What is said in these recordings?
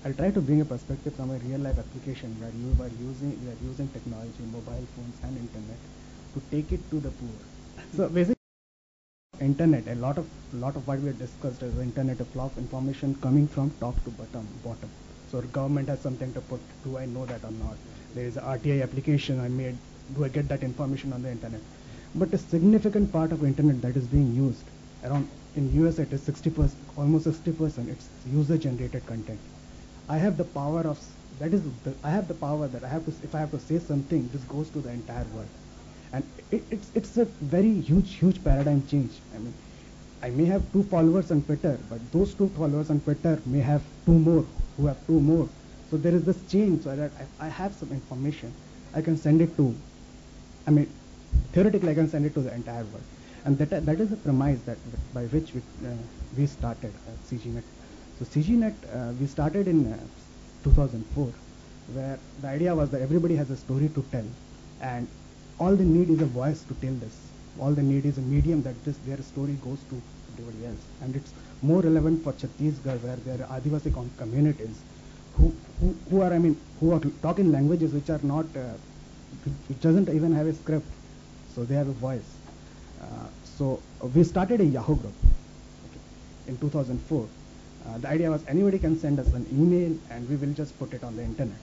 I'll try to bring a perspective from a real life application where we are using technology, mobile phones and internet to take it to the poor. So basically, internet, a lot of what we have discussed is the internet, a flow of information coming from top to bottom. So the government has something to put. Do I know that or not? There is a RTI application I made. Do I get that information on the internet? But a significant part of internet that is being used around in US it is 60%, almost 60%. It's user generated content. I have the power of I have the power that I have to, if I have to say something, this goes to the entire world, and it's a very huge paradigm change. I mean, I may have 2 followers on Twitter, but those 2 followers on Twitter may have 2 more who have 2 more. So there is this change, so that I have some information, I can send it to, I mean, theoretically I can send it to the entire world, and that is the premise that by which we started CGNet. So CGNet we started in 2004, where the idea was that everybody has a story to tell, and all they need is a voice to tell this. All they need is a medium that their story goes to everybody else, and it's more relevant for Chhattisgarh, where there are Adivasi communities who are, I mean, who are talking languages which are not which doesn't even have a script, so they have a voice. So we started a Yahoo group, okay, in 2004. The idea was anybody can send us an email and we will just put it on the internet.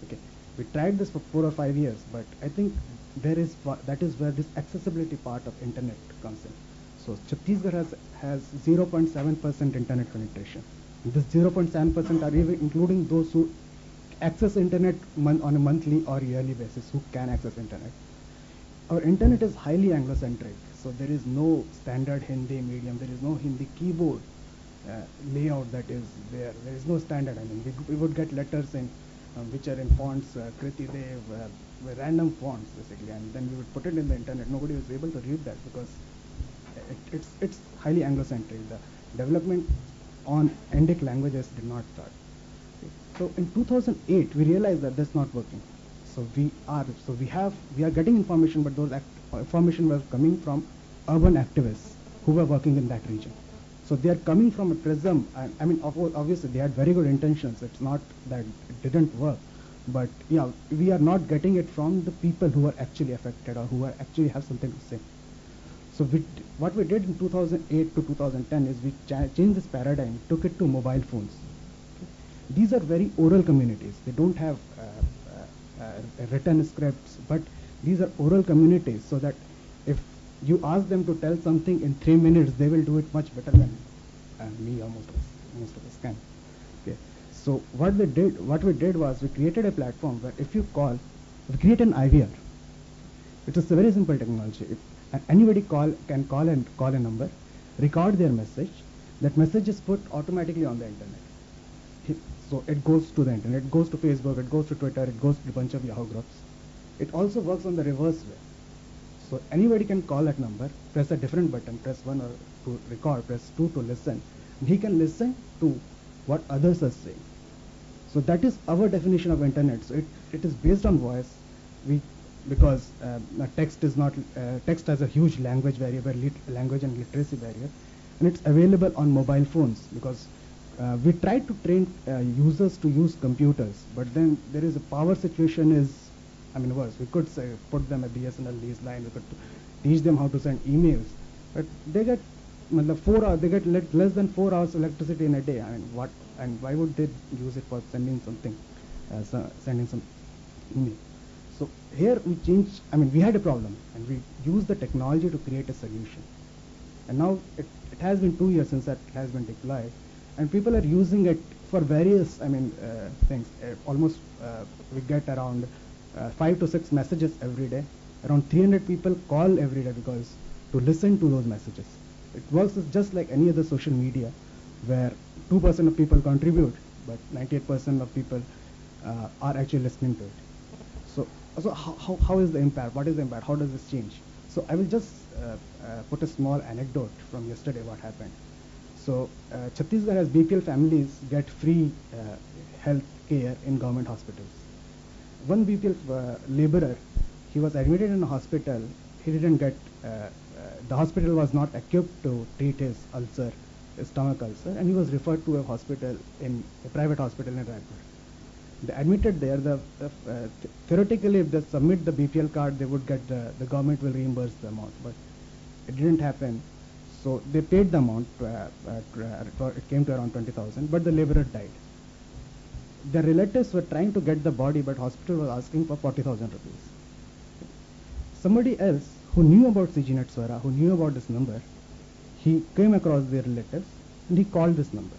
Okay, we tried this for 4 or 5 years, but I think that is where this accessibility part of internet comes in. So Chhattisgarh has 0.7% internet penetration. This 0.7% are even including those who access internet on a monthly or yearly basis, who can access internet. Our internet is highly Anglo-centric, so there is no standard Hindi medium, there is no Hindi keyboard layout that is there. There is no standard. I mean, we would get letters in which are in fonts, Kriti Dev, random fonts basically, and then we would put it in the internet. Nobody was able to read that because it's highly Anglo-centric. The development on Indic languages did not start. Okay. So in 2008, we realized that that's not working. So we are getting information, but those information was coming from urban activists who were working in that region. So they are coming from a prism. I mean, obviously they had very good intentions. It's not that it didn't work, but yeah, we are not getting it from the people who are actually affected or who are actually have something to say. So what we did in 2008 to 2010 is we changed this paradigm, took it to mobile phones. Okay. These are very oral communities. They don't have written scripts, but these are oral communities, so that if you ask them to tell something in 3 minutes, they will do it much better than me or most of us can. Okay. So what we did was we created a platform where if you call, we create an IVR. It is a very simple technology. Anybody can call a number, record their message. That message is put automatically on the internet. So it goes to the internet, it goes to Facebook, it goes to Twitter, it goes to a bunch of Yahoo groups. It also works on the reverse way. So anybody can call that number, press a different button, press 1 or to record, press 2 to listen, and he can listen to what others are saying. So that is our definition of internet. So it is based on voice. Because text is not text has a huge language variable, language and literacy barrier, and it's available on mobile phones because we tried to train users to use computers, but then there is a power situation is, I mean, worse. We could say put them a BSNL lease line, we could teach them how to send emails, but they get 4 hours, they get less than 4 hours electricity in a day. I mean, what, and why would they use it for sending something, sending some email? So here we changed, I mean, we had a problem and we used the technology to create a solution. And now it has been 2 years since that has been deployed, and people are using it for various, I mean, things. Almost we get around 5 to 6 messages every day. Around 300 people call every day because to listen to those messages. It works just like any other social media, where 2% of people contribute, but 98% of people are actually listening to it. So how is the impact? What is the impact? How does this change? So I will just put a small anecdote from yesterday what happened. So Chhattisgarh has BPL families get free health care in government hospitals. One BPL laborer, he was admitted in a hospital. He didn't get, the hospital was not equipped to treat his ulcer stomach ulcer, and he was referred to a hospital in a private hospital in Raipur. They admitted there. Theoretically, if they submit the BPL card, they would get the government will reimburse the amount, but it didn't happen. So they paid the amount. It came to around 20,000, but the laborer died. The relatives were trying to get the body, but hospital was asking for 40,000 rupees. Somebody else who knew about CG Natswara, who knew about this number, he came across their relatives and he called this number.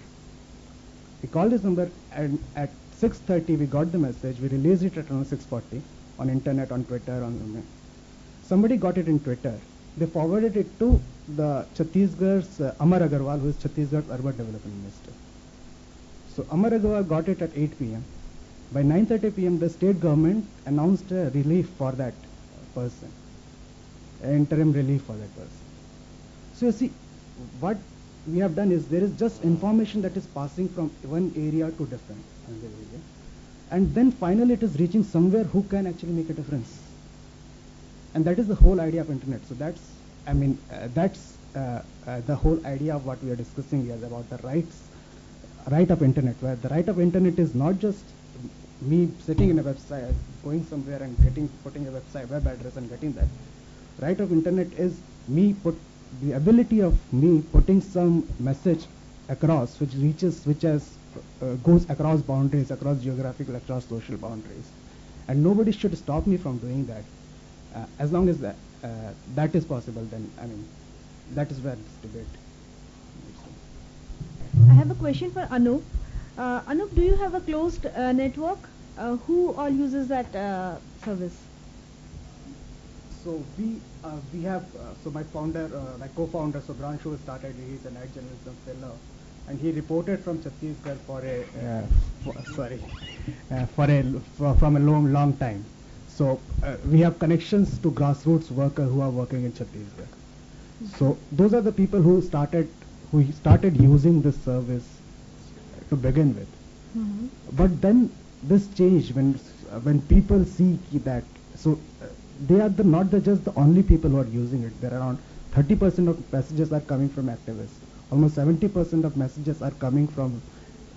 He called this number, and at 6:30 we got the message. We released it at around 6:40 on internet, on Twitter, on somebody got it in Twitter. They forwarded it to the Chhattisgarh's Amar Agarwal, who is Chhattisgarh's Urban Development Minister. So Amar Agarwal got it at 8 p.m. By 9:30 p.m. the state government announced a relief for that person, interim relief for that person. So you see, what we have done is there is just information that is passing from one area to different another area, and then finally it is reaching somewhere who can actually make a difference. And that is the whole idea of internet. So that's, the whole idea of what we are discussing here about the right of internet, where the right of internet is not just me sitting in a website, going somewhere and putting a website web address and getting that. Right of internet is the ability of me putting some message across, goes across boundaries, across geographical, across social boundaries, and nobody should stop me from doing that. As long as that is possible, then that is where this debate. I have a question for Anup. Anup, do you have a closed network? Who all uses that service? So we have my co-founder, Subhranshu started. He's a night journalism fellow, and he reported from Chhattisgarh from a long time. So we have connections to grassroots workers who are working in Chhattisgarh. So those are the people who started using this service to begin with. But then this changed when people see that. So they are not just the only people who are using it. There are around 30% of messages are coming from activists. Almost 70% of messages are coming from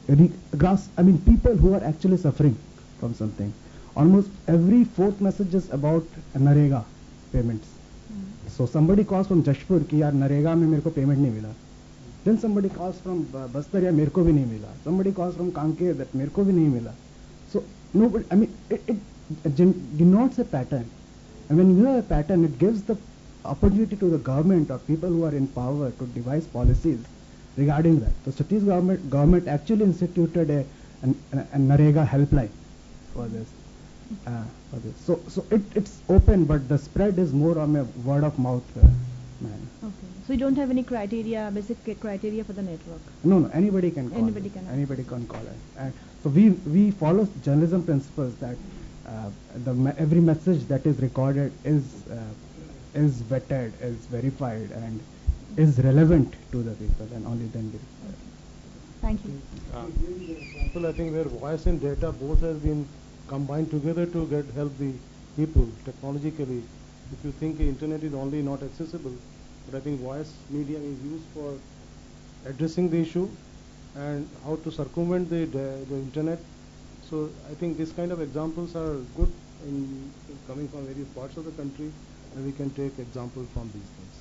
people who are actually suffering from something. Almost every fourth message is about Narega payments. So somebody calls from Jashpur ki yaar Narega mein mere ko payment nahi mila. Then somebody calls from Bastar, yaar mere ko bhi nahi mila. Somebody calls from Kanker that mere ko bhi nahi mila. So nobody, it denotes a pattern. And when you have a pattern, it gives the opportunity to the government or people who are in power to devise policies regarding that. So Chhattisgarh government actually instituted a Narega helpline for this. So it's open, but the spread is more on a word of mouth. Okay. So you don't have any basic criteria for the network? No. Anybody can call. Anybody can call it. And so we follow journalism principles that every message that is recorded is vetted, is verified, and is relevant to the people, and only then we. Thank you. Example, I think where voice and data both have been combined together to help the people technologically. If you think internet is only not accessible, but I think voice medium is used for addressing the issue and how to circumvent the internet. So I think this kind of examples are good in coming from various parts of the country, and we can take example from these things.